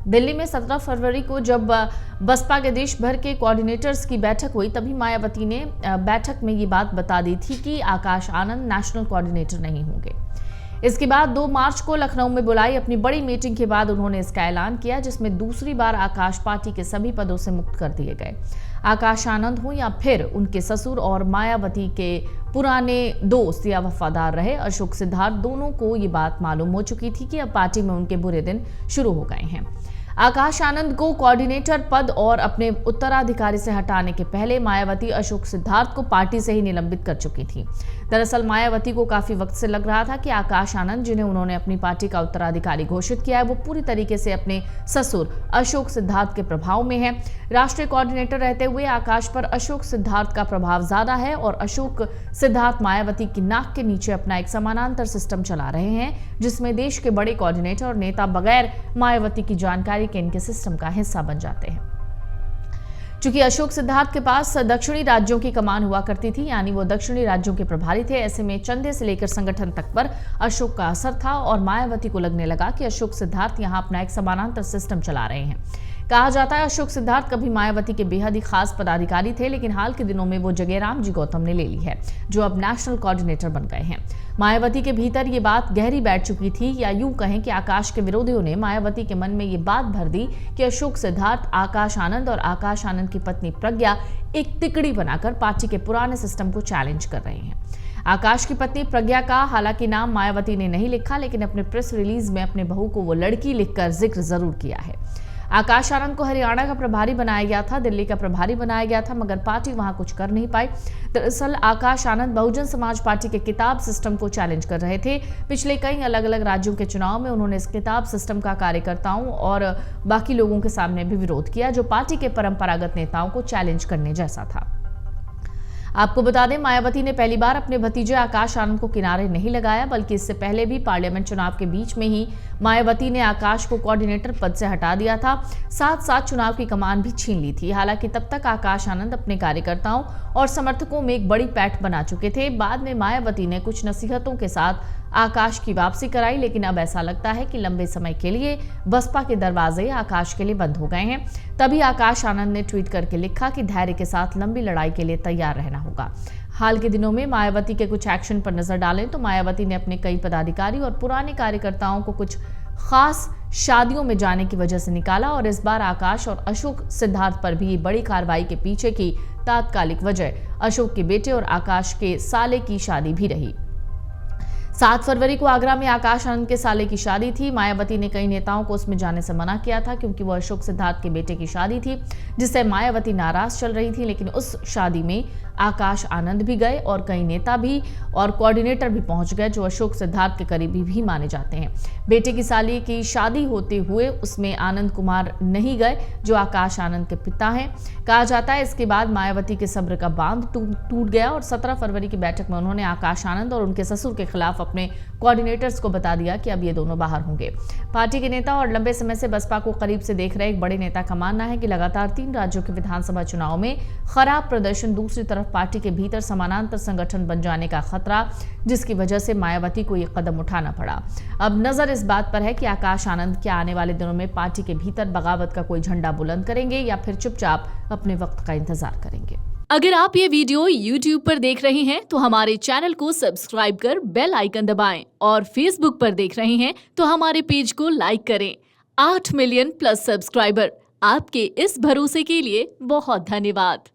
दिल्ली में 17 फरवरी को जब बसपा के देश भर के कोऑर्डिनेटर्स की बैठक हुई, तभी मायावती ने बैठक में ये बात बता दी थी कि आकाश आनंद नेशनल कोऑर्डिनेटर नहीं होंगे। इसके बाद 2 मार्च को लखनऊ में बुलाई अपनी बड़ी मीटिंग के बाद उन्होंने इसका ऐलान किया, जिसमें दूसरी बार आकाश पार्टी के सभी पदों से मुक्त कर दिए गए। आकाश आनंद हो या फिर उनके ससुर और मायावती के पुराने दोस्त या वफादार रहे अशोक सिद्धार्थ, दोनों को ये बात मालूम हो चुकी थी कि अब पार्टी में उनके बुरे दिन शुरू हो गए हैं। आकाश आनंद को कोऑर्डिनेटर पद और अपने उत्तराधिकारी से हटाने के पहले मायावती अशोक सिद्धार्थ को पार्टी से ही निलंबित कर चुकी थी। दरअसल मायावती को काफी वक्त से लग रहा था कि आकाश आनंद, जिन्हें उन्होंने अपनी पार्टी का उत्तराधिकारी घोषित किया है, वो पूरी तरीके से अपने ससुर अशोक सिद्धार्थ के प्रभाव में है। राष्ट्रीय कोऑर्डिनेटर रहते हुए आकाश पर अशोक सिद्धार्थ का प्रभाव ज्यादा है और अशोक सिद्धार्थ मायावती की नाक के नीचे अपना एक समानांतर सिस्टम चला रहे हैं, जिसमें देश के बड़े कोऑर्डिनेटर और नेता बगैर मायावती की जानकारी के इनके सिस्टम का हिस्सा बन जाते हैं। चूंकि अशोक सिद्धार्थ के पास दक्षिणी राज्यों की कमान हुआ करती थी, यानी वो दक्षिणी राज्यों के प्रभारी थे, ऐसे में चंदे से लेकर संगठन तक पर अशोक का असर था और मायावती को लगने लगा कि अशोक सिद्धार्थ यहां अपना एक समानांतर सिस्टम चला रहे हैं। कहा जाता है अशोक सिद्धार्थ कभी मायावती के बेहद ही खास पदाधिकारी थे, लेकिन हाल के दिनों में वो जगह रामजी गौतम ने ले ली है, जो अब नेशनल कोऑर्डिनेटर बन गए हैं। मायावती के भीतर ये बात गहरी बैठ चुकी थी, या यूं कहें कि आकाश के विरोधियों ने मायावती के मन में ये बात भर दी कि अशोक सिद्धार्थ आकाश आनंद और आकाश आनंद की पत्नी प्रज्ञा एक तिकड़ी बनाकर पार्टी के पुराने सिस्टम को चैलेंज कर रहे हैं। आकाश की पत्नी प्रज्ञा का हालांकि नाम मायावती ने नहीं लिखा, लेकिन अपने प्रेस रिलीज में अपने बहू को वो लड़की लिखकर जिक्र जरूर किया है। आकाश आनंद को हरियाणा का प्रभारी बनाया गया था, दिल्ली का प्रभारी बनाया गया था, मगर पार्टी वहां कुछ कर नहीं पाई। दरअसल आकाश आनंद बहुजन समाज पार्टी के किताब सिस्टम को चैलेंज कर रहे थे। पिछले कई अलग अलग राज्यों के चुनाव में उन्होंने इस किताब सिस्टम का कार्यकर्ताओं और बाकी लोगों के सामने भी विरोध किया, जो पार्टी के परंपरागत नेताओं को चैलेंज करने जैसा था। आपको बता दें, मायावती ने पहली बार अपने भतीजे आकाश आनंद को किनारे नहीं लगाया, बल्कि इससे पहले भी पार्लियामेंट चुनाव के बीच में ही मायावती ने आकाश को कोऑर्डिनेटर पद से हटा दिया था, साथ साथ चुनाव की कमान भी छीन ली थी। हालांकि तब तक आकाश आनंद अपने कार्यकर्ताओं और समर्थकों में एक बड़ी पैठ बना चुके थे। बाद में मायावती ने कुछ नसीहतों के साथ आकाश की वापसी कराई, लेकिन अब ऐसा लगता है कि लंबे समय के लिए बसपा के दरवाजे आकाश के लिए बंद हो गए हैं। तभी आकाश आनंद ने ट्वीट करके लिखा कि धैर्य के साथ लंबी लड़ाई के लिए तैयार रहना होगा। हाल के दिनों में मायावती के कुछ एक्शन पर नजर डालें तो मायावती ने अपने कई पदाधिकारी और पुराने कार्यकर्ताओं को कुछ खास शादियों में जाने की वजह से निकाला, और इस बार आकाश और अशोक सिद्धार्थ पर भी बड़ी कार्रवाई के पीछे की तात्कालिक वजह अशोक के बेटे और आकाश के साले की शादी भी रही। 7 फरवरी को आगरा में आकाश आनंद के साले की शादी थी। मायावती ने कई नेताओं को उसमें जाने से मना किया था, क्योंकि वो अशोक सिद्धार्थ के बेटे की शादी थी, जिससे मायावती नाराज चल रही थी। लेकिन उस शादी में आकाश आनंद भी गए और कई नेता भी और कोऑर्डिनेटर भी पहुंच गए, जो अशोक सिद्धार्थ के करीबी भी माने जाते हैं। बेटे की साली की शादी होते हुए उसमें आनंद कुमार नहीं गए, जो आकाश आनंद के पिता हैं। कहा जाता है इसके बाद मायावती के सब्र का बांध टूट गया और 17 फरवरी की बैठक में उन्होंने आकाश आनंद और उनके ससुर के खिलाफ अपने कोऑर्डिनेटर्स को बता दिया कि अब ये दोनों बाहर होंगे। पार्टी के नेता और लंबे समय से बसपा को करीब से देख रहे एक बड़े नेता का मानना है कि लगातार 3 राज्यों के विधानसभा चुनाव में खराब प्रदर्शन, दूसरी तरफ पार्टी के भीतर समानांतर संगठन बन जाने का खतरा, जिसकी वजह से मायावती को यह कदम उठाना पड़ा। अब नजर इस बात पर है कि आकाश आनंद क्या आने वाले दिनों में पार्टी के भीतर बगावत का कोई झंडा बुलंद करेंगे या फिर चुपचाप अपने वक्त का इंतजार करेंगे। अगर आप ये वीडियो YouTube पर देख रहे हैं तो हमारे चैनल को सब्सक्राइब कर बेल आइकन दबाएं, और Facebook पर देख रहे हैं तो हमारे पेज को लाइक करें। 8 मिलियन प्लस सब्सक्राइबर, आपके इस भरोसे के लिए बहुत धन्यवाद।